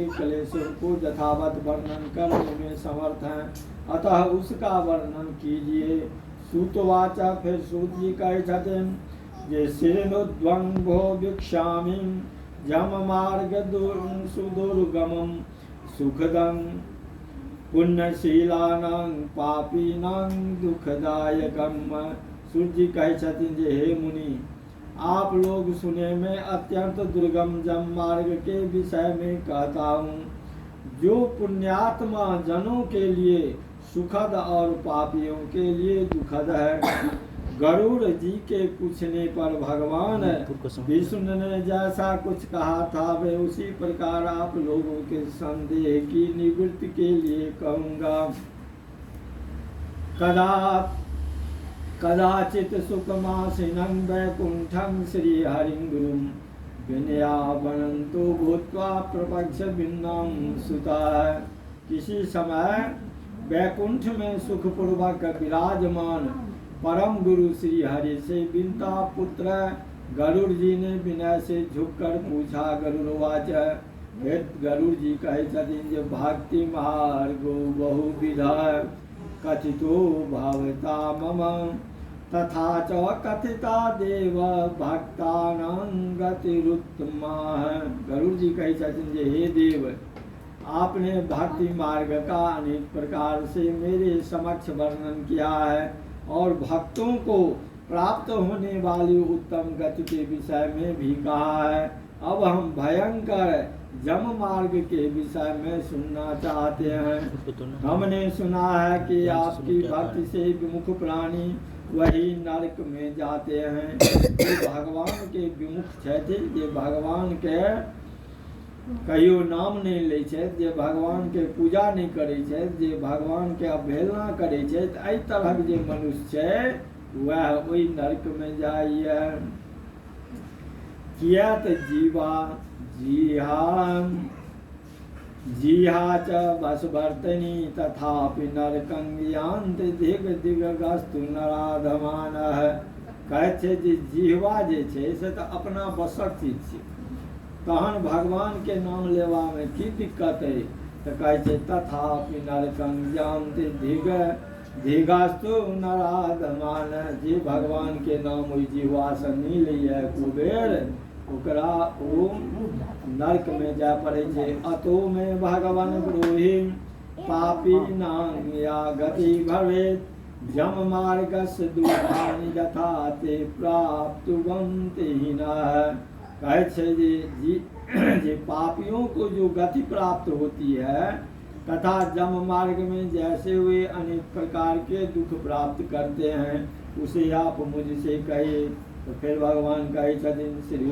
के क्लेशों को यथावत वर्णन करने में समर्थ हैं, अतः उसका वर्णन कीजिए। सूतवाचा, फिर सूत जी कहे छथिन जे श्रेणुद्वंभो भिक्षामि जम मार्ग सुदुर्गमं सुखदं पुण्यशीलानां पापीनां दुखदायकम। सूर्य जी कहे छथिन जे हे मुनि, आप लोग सुने में अत्यंत दुर्गम जम मार्ग के विषय में कहता हूँ, जो पुण्यात्मा जनों के लिए सुखद और पापियों के लिए दुखद है। गरुड़ जी के पूछने पर भगवान विष्णु ने जैसा कुछ कहा था वे उसी प्रकार आप लोगों के संदेह की निवृत्ति के लिए कहूँगा। कदाचित सुखमासीनं वैकुंठं श्रीहरिं गुरुं विनयावनन्तो भूत्वा प्रपक्ष भिन्नं सुता। किसी समय वैकुंठ में सुखपूर्वक विराजमान परम गुरु श्री हरि से बिनता पुत्र गरुड़ जी ने विनय से झुककर पूछा। गरुड़वाच, गरुड़ जी कहे छथिन जे भक्ति मार्गो बहुविधा कथितो भवता मम तथा च कथिता देव भक्तानां गतिरुत्तमा। गरुड़ जी कहे छथिन जे हे देव, आपने भक्ति मार्ग का अनेक प्रकार से मेरे समक्ष वर्णन किया है और भक्तों को प्राप्त होने वाली उत्तम गति के विषय में भी कहा है। अब हम भयंकर जम मार्ग के विषय में सुनना चाहते हैं। हमने सुना है कि आपकी भक्ति से विमुख प्राणी वही नरक में जाते हैं। ये भगवान के विमुख छथि, जे भगवान के कहियो नाम नहीं लै छथि, जे भगवान के पूजा नहीं करै छथि, जे भगवान के अवहेलना करै छथि, एहि तरहक जे मनुष्य छै वह ओहि नरक में जाइए। कियत जीवा जीहा च वशवर्तनी तथापि नरकं यान्ति दिग दिगस्तु नराधमानः। कहै छै जे जीवा जे छै से तऽ अपना वशक चीज छै, तहन भगवान के नाम लेवा में की दिक्कत है। तो कहे छै तथापि नरकं यान्ति दिगस्तु नराधमानः। जे भगवान के नाम ओहि जीवा से नहीं लैए कुबेर, ओकरा ओ नरक में जा पड़े छै। अतो में भगवान ब्रूहि पापीनां या गति भवेत् जम मार्गस्य दुर्गानि यथा ते प्राप्तुवन्ति हीनाः। कहे छै जे पापियों को जो गति प्राप्त होती है तथा जम मार्ग में जैसे वे अनेक प्रकार के दुख प्राप्त करते हैं, उसे आप मुझसे कहे। तो फिर भगवान कहे छथिन श्री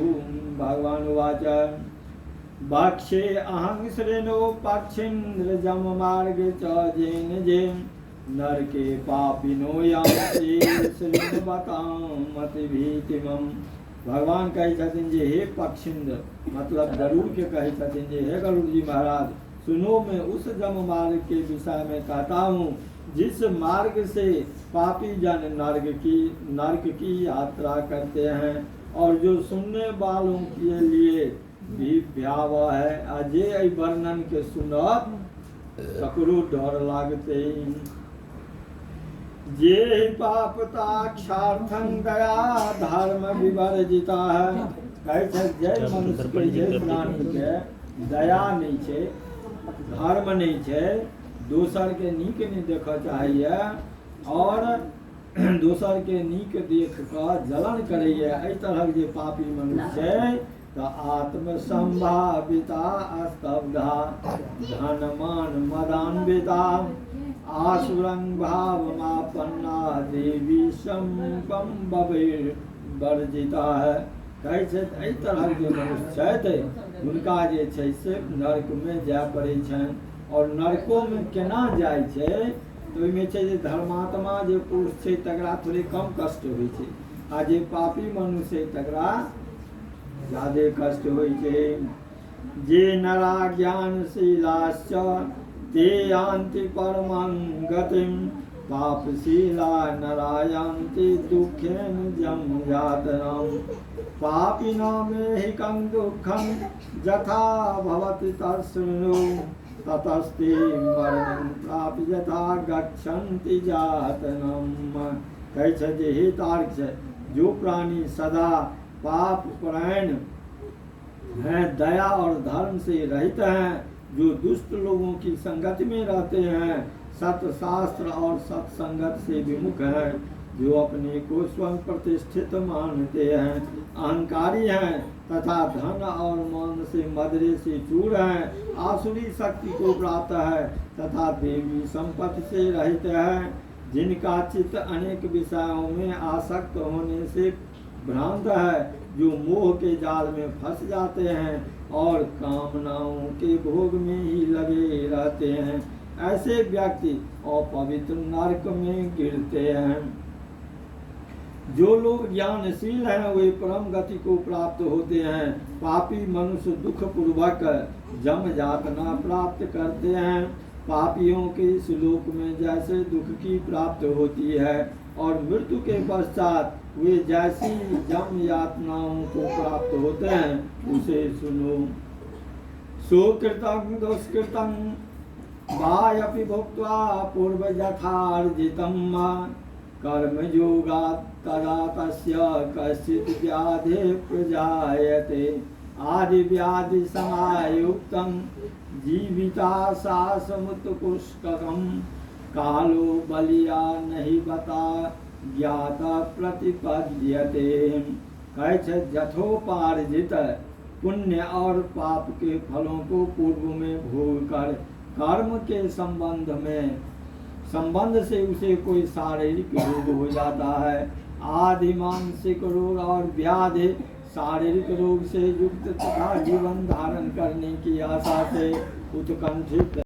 भगवान वाच, भक्षे अहं श्रेणो पक्षीन्द्र जम मार्ग च जेन जेन नरके पापिनो यान्ति श्रीमतां मति भीतिमम्। भगवान कहे छथिन जे हे पक्षीन्द्र, मतलब गरुड़ के कहे छथिन जे हे गरुड़ जी महाराज, सुनो मैं उस जम मार्ग के विषय में कहता हूँ जिस मार्ग से पापी जन नरक की यात्रा करते हैं और जो सुनने वालों के लिए भी भयावह है। अजय वर्णन के सुनत सकरो डर लागते। जे पापताक्षार्थं दया धर्म विवर्जिता है। कहे छै जय मनुष्य के जय प्राणी के दया नहीं छै, धर्म नहीं छै, दोसर के नीक नहीं देखा चाहिए और दोसर के नीक देख कऽ जलन करैए, एहि तरहक जे पापी मनुष्य छै तऽ आत्मसंभाविता स्तब्धा धनमान मदान्विता आसुरं भावमापन्ना देवी संपम वर्जिता है। कहै छै एहि तरहक जे मनुष्य छथि हुनका जे छै से नरक में जाय पड़ै छनि। और नरको में केना जाइ छै तऽ ओहिमे छै जे धर्मात्मा जे पुरुष छै तकरा थोड़े कम कष्ट होइ छै, आ जे पापी मनुष्य छै तकरा ज्यादे कष्ट होइ छै। जे नरा ज्ञानशीलाश्च ते यान्ति परमं गतिं पापशीला नरायन्ति दुःखेन जमयातनम् पापिनामेहिकं दुःखं यथा भवति तच्छृणु ततस्ते मरणं प्राप्य यथा गच्छन्ति जातनम्। कहै छै जे हे तार्क्ष, जो प्राणी सदा पाप परायण हैं, दया और धर्म से रहित हैं, जो दुष्ट लोगों की संगति में रहते हैं, सत्य शास्त्र और सत्संगत से विमुख हैं, जो अपने को स्वयं प्रतिष्ठित मानते हैं, अहंकारी हैं तथा धन और मन से मदरे से चूर हैं, आसुरी शक्ति को प्राप्त है तथा देवी संपत्ति से रहित है, जिनका चित्त अनेक विषयों में आसक्त होने से भ्रांत है, जो मोह के जाल में फंस जाते हैं और कामनाओं के भोग में ही लगे रहते हैं, ऐसे व्यक्ति अपवित्र नरक में गिरते हैं। जो लोग ज्ञानशील हैं वे परम गति को प्राप्त होते हैं, पापी मनुष्य दुख पूर्वक जम यातना प्राप्त करते हैं। पापियों के इस लोक में जैसे दुख की प्राप्त होती है और मृत्यु के पश्चात वे जैसी जम यातनाओं को प्राप्त होते हैं, उसे सुनो। सुकृतं दुष्कृतं वायपि भुक्त्वा पूर्व यथार्जितं कर्मयोगात् तदा तस्य कश्चित् व्याधि प्रजायते आदि व्याधि समायुक्तं जीविताशासमुत्कुष्ठकं कालो बलिया नहीं बता ज्ञाता प्रतिपद्यते। कहै छै यथोपार्जित पुण्य और पाप के फलों को पूर्व में भोग कर कर्म के संबंध से उसे कोई शारीरिक रोग हो जाता है। आदि मानसिक रोग और व्याधि शारीरिक रोग से युक्त तथा जीवन धारण करने की आशा से उत्कंठित